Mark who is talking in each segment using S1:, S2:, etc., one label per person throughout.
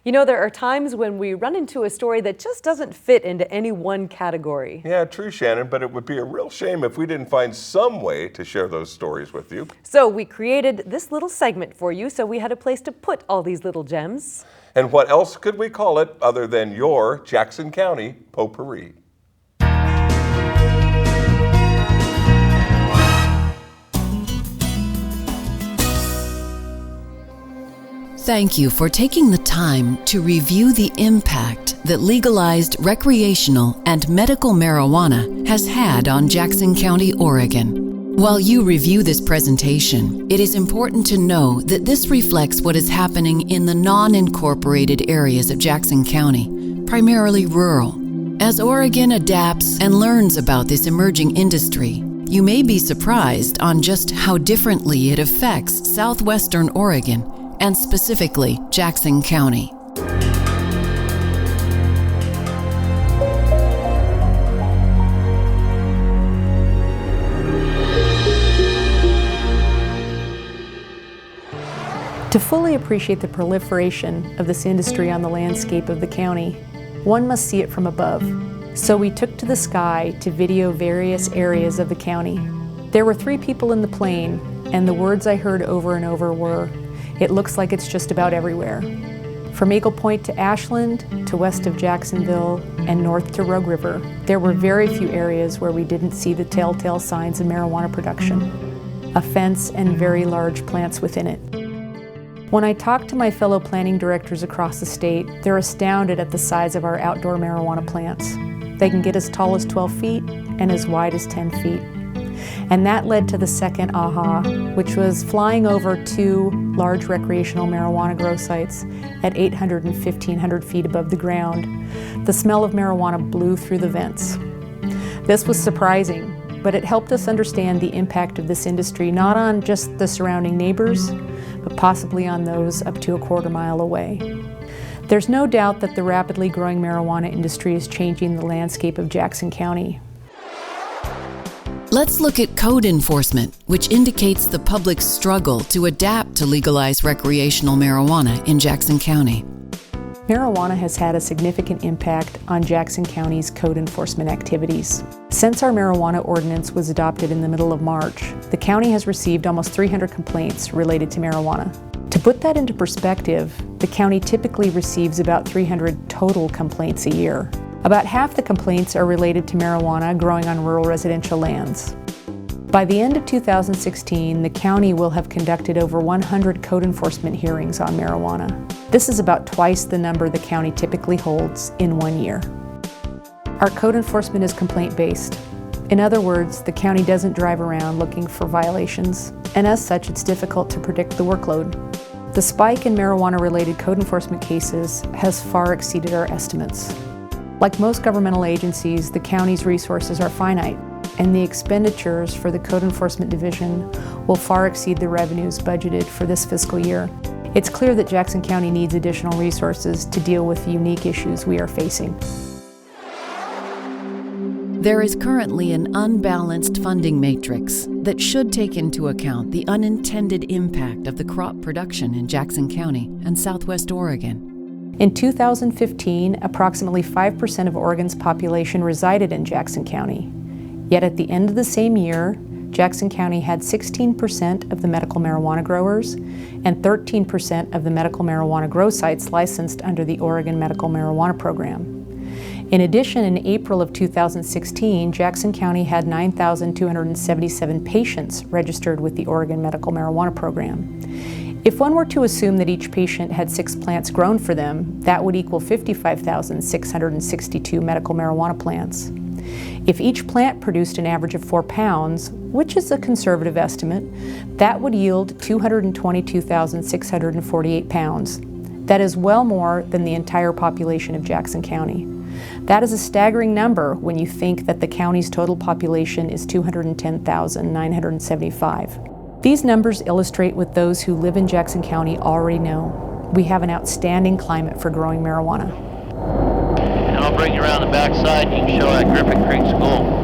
S1: You know, there are times when we run into a story that just doesn't fit into any one category.
S2: Yeah, true, Shannon, but it would be a real shame if we didn't find some way to share those stories with you.
S1: So we created this little segment for you, so we had a place to put all these little gems.
S2: And what else could we call it other than your Jackson County Potpourri?
S3: Thank you for taking the time to review the impact that legalized recreational and medical marijuana has had on Jackson County, Oregon. While you review this presentation, it is important to know that this reflects what is happening in the non-incorporated areas of Jackson County, primarily rural. As Oregon adapts and learns about this emerging industry, you may be surprised on just how differently it affects southwestern Oregon and specifically Jackson County.
S4: To fully appreciate the proliferation of this industry on the landscape of the county, one must see it from above. So we took to the sky to video various areas of the county. There were 3 people in the plane, and the words I heard over and over were, "It looks like it's just about everywhere." From Eagle Point to Ashland, to west of Jacksonville, and north to Rogue River, there were very few areas where we didn't see the telltale signs of marijuana production, a fence and very large plants within it. When I talk to my fellow planning directors across the state, they're astounded at the size of our outdoor marijuana plants. They can get as tall as 12 feet and as wide as 10 feet. And that led to the second aha, which was flying over 2 large recreational marijuana grow sites at 800 and 1,500 feet above the ground. The smell of marijuana blew through the vents. This was surprising, but it helped us understand the impact of this industry not on just the surrounding neighbors, but possibly on those up to a quarter mile away. There's no doubt that the rapidly growing marijuana industry is changing the landscape of Jackson County.
S3: Let's look at code enforcement, which indicates the public's struggle to adapt to legalized recreational marijuana in Jackson County.
S4: Marijuana has had a significant impact on Jackson County's code enforcement activities. Since our marijuana ordinance was adopted in the middle of March, the county has received almost 300 complaints related to marijuana. To put that into perspective, the county typically receives about 300 total complaints a year. About half the complaints are related to marijuana growing on rural residential lands. By the end of 2016, the county will have conducted over 100 code enforcement hearings on marijuana. This is about twice the number the county typically holds in 1 year. Our code enforcement is complaint-based. In other words, the county doesn't drive around looking for violations, and as such, it's difficult to predict the workload. The spike in marijuana-related code enforcement cases has far exceeded our estimates. Like most governmental agencies, the county's resources are finite, and the expenditures for the Code Enforcement Division will far exceed the revenues budgeted for this fiscal year. It's clear that Jackson County needs additional resources to deal with the unique issues we are facing.
S3: There is currently an unbalanced funding matrix that should take into account the unintended impact of the crop production in Jackson County and Southwest Oregon.
S4: In 2015, approximately 5% of Oregon's population resided in Jackson County. Yet at the end of the same year, Jackson County had 16% of the medical marijuana growers and 13% of the medical marijuana grow sites licensed under the Oregon Medical Marijuana Program. In addition, in April of 2016, Jackson County had 9,277 patients registered with the Oregon Medical Marijuana Program. If one were to assume that each patient had 6 plants grown for them, that would equal 55,662 medical marijuana plants. If each plant produced an average of 4 pounds, which is a conservative estimate, that would yield 222,648 pounds. That is well more than the entire population of Jackson County. That is a staggering number when you think that the county's total population is 210,975. These numbers illustrate what those who live in Jackson County already know. We have an outstanding climate for growing marijuana.
S5: And I'll bring you around the backside and you can show that Griffin Creek School.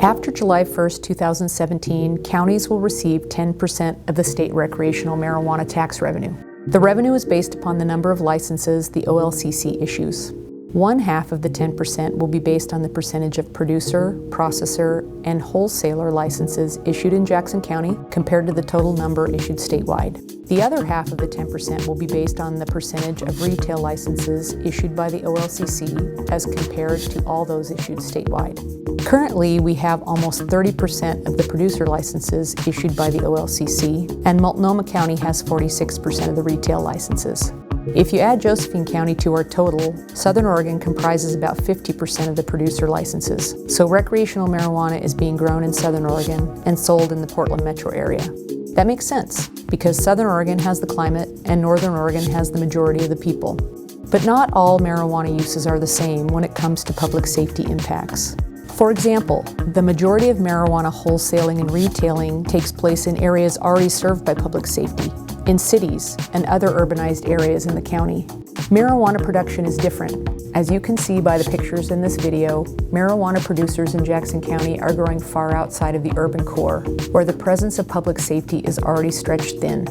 S4: After July 1st, 2017, counties will receive 10% of the state recreational marijuana tax revenue. The revenue is based upon the number of licenses the OLCC issues. One half of the 10% will be based on the percentage of producer, processor, and wholesaler licenses issued in Jackson County compared to the total number issued statewide. The other half of the 10% will be based on the percentage of retail licenses issued by the OLCC as compared to all those issued statewide. Currently, we have almost 30% of the producer licenses issued by the OLCC, and Multnomah County has 46% of the retail licenses. If you add Josephine County to our total, Southern Oregon comprises about 50% of the producer licenses. So recreational marijuana is being grown in Southern Oregon and sold in the Portland metro area. That makes sense, because Southern Oregon has the climate and Northern Oregon has the majority of the people. But not all marijuana uses are the same when it comes to public safety impacts. For example, the majority of marijuana wholesaling and retailing takes place in areas already served by public safety, in cities and other urbanized areas in the county. Marijuana production is different. As you can see by the pictures in this video, marijuana producers in Jackson County are growing far outside of the urban core, where the presence of public safety is already stretched thin.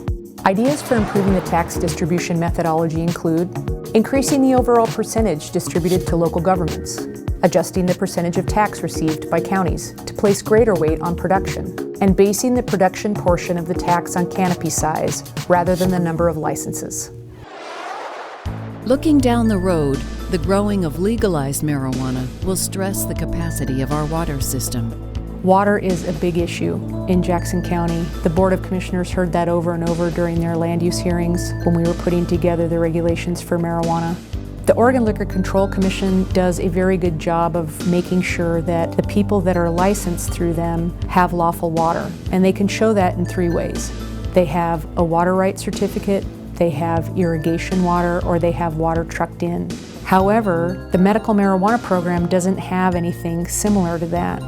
S4: Ideas for improving the tax distribution methodology include increasing the overall percentage distributed to local governments, adjusting the percentage of tax received by counties to place greater weight on production, and basing the production portion of the tax on canopy size rather than the number of licenses.
S3: Looking down the road, the growing of legalized marijuana will stress the capacity of our water system.
S4: Water is a big issue in Jackson County. The Board of Commissioners heard that over and over during their land use hearings when we were putting together the regulations for marijuana. The Oregon Liquor Control Commission does a very good job of making sure that the people that are licensed through them have lawful water, and they can show that in 3 ways. They have a water rights certificate, they have irrigation water, or they have water trucked in. However, the medical marijuana program doesn't have anything similar to that.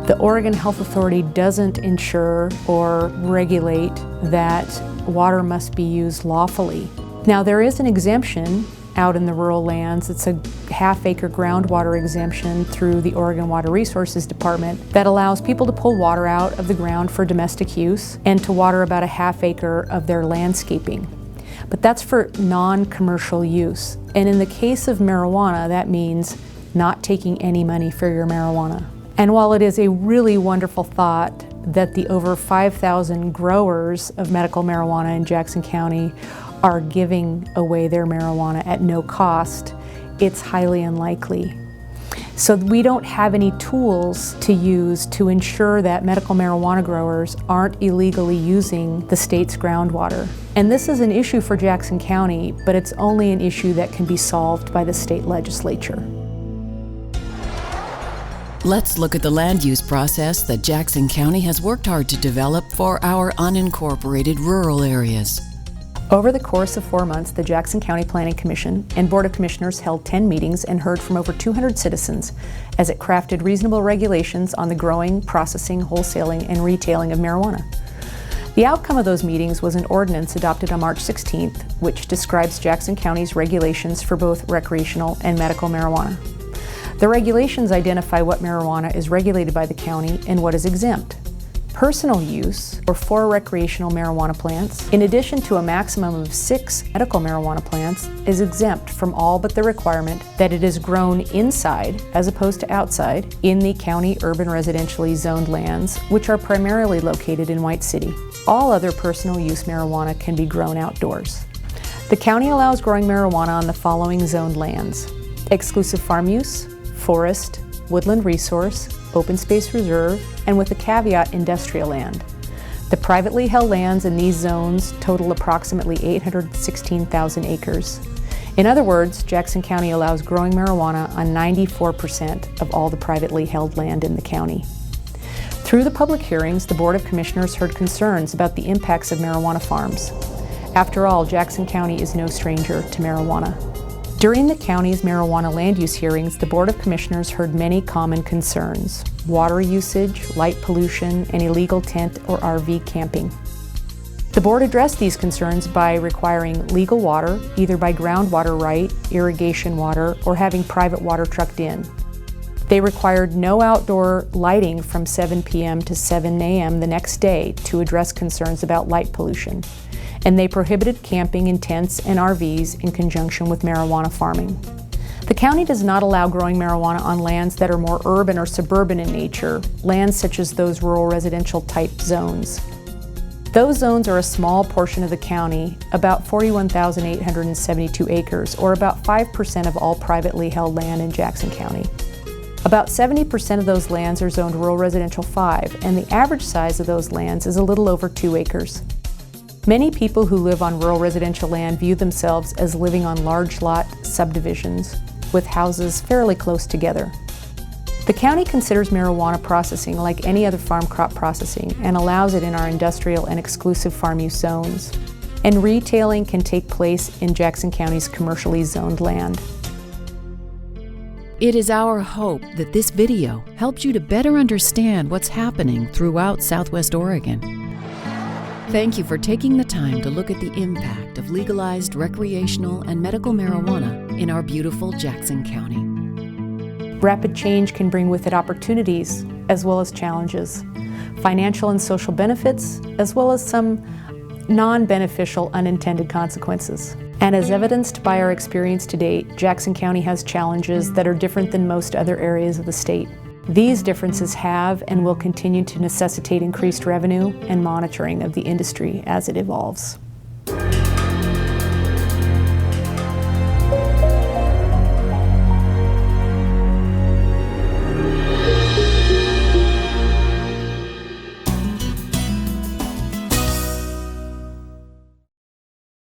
S4: The Oregon Health Authority doesn't ensure or regulate that water must be used lawfully. Now, there is an exemption out in the rural lands. It's a half-acre groundwater exemption through the Oregon Water Resources Department that allows people to pull water out of the ground for domestic use and to water about a half-acre of their landscaping. But that's for non-commercial use. And in the case of marijuana, that means not taking any money for your marijuana. And while it is a really wonderful thought that the over 5,000 growers of medical marijuana in Jackson County are giving away their marijuana at no cost, it's highly unlikely. So we don't have any tools to use to ensure that medical marijuana growers aren't illegally using the state's groundwater. And this is an issue for Jackson County, but it's only an issue that can be solved by the state legislature.
S3: Let's look at the land use process that Jackson County has worked hard to develop for our unincorporated rural areas.
S4: Over the course of 4 months, the Jackson County Planning Commission and Board of Commissioners held 10 meetings and heard from over 200 citizens as it crafted reasonable regulations on the growing, processing, wholesaling, and retailing of marijuana. The outcome of those meetings was an ordinance adopted on March 16th, which describes Jackson County's regulations for both recreational and medical marijuana. The regulations identify what marijuana is regulated by the county and what is exempt. Personal use, or 4 recreational marijuana plants, in addition to a maximum of 6 medical marijuana plants, is exempt from all but the requirement that it is grown inside, as opposed to outside, in the county urban residentially zoned lands, which are primarily located in White City. All other personal use marijuana can be grown outdoors. The county allows growing marijuana on the following zoned lands: exclusive farm use, forest, woodland resource, open space reserve, and with a caveat, industrial land. The privately held lands in these zones total approximately 816,000 acres. In other words, Jackson County allows growing marijuana on 94% of all the privately held land in the county. Through the public hearings, the Board of Commissioners heard concerns about the impacts of marijuana farms. After all, Jackson County is no stranger to marijuana. During the county's marijuana land use hearings, the Board of Commissioners heard many common concerns: water usage, light pollution, and illegal tent or RV camping. The board addressed these concerns by requiring legal water, either by groundwater right, irrigation water, or having private water trucked in. They required no outdoor lighting from 7 p.m. to 7 a.m. the next day to address concerns about light pollution. and they prohibited camping in tents and RVs in conjunction with marijuana farming. The county does not allow growing marijuana on lands that are more urban or suburban in nature, lands such as those rural residential type zones. Those zones are a small portion of the county, about 41,872 acres, or about 5% of all privately held land in Jackson County. About 70% of those lands are zoned rural residential 5, and the average size of those lands is a little over 2 acres. Many people who live on rural residential land view themselves as living on large lot subdivisions with houses fairly close together. The county considers marijuana processing like any other farm crop processing and allows it in our industrial and exclusive farm use zones. And retailing can take place in Jackson County's commercially zoned land.
S3: It is our hope that this video helps you to better understand what's happening throughout Southwest Oregon. Thank you for taking the time to look at the impact of legalized recreational and medical marijuana in our beautiful Jackson County.
S4: Rapid change can bring with it opportunities as well as challenges, financial and social benefits, as well as some non-beneficial unintended consequences. And as evidenced by our experience to date, Jackson County has challenges that are different than most other areas of the state. These differences have and will continue to necessitate increased revenue and monitoring of the industry as it evolves.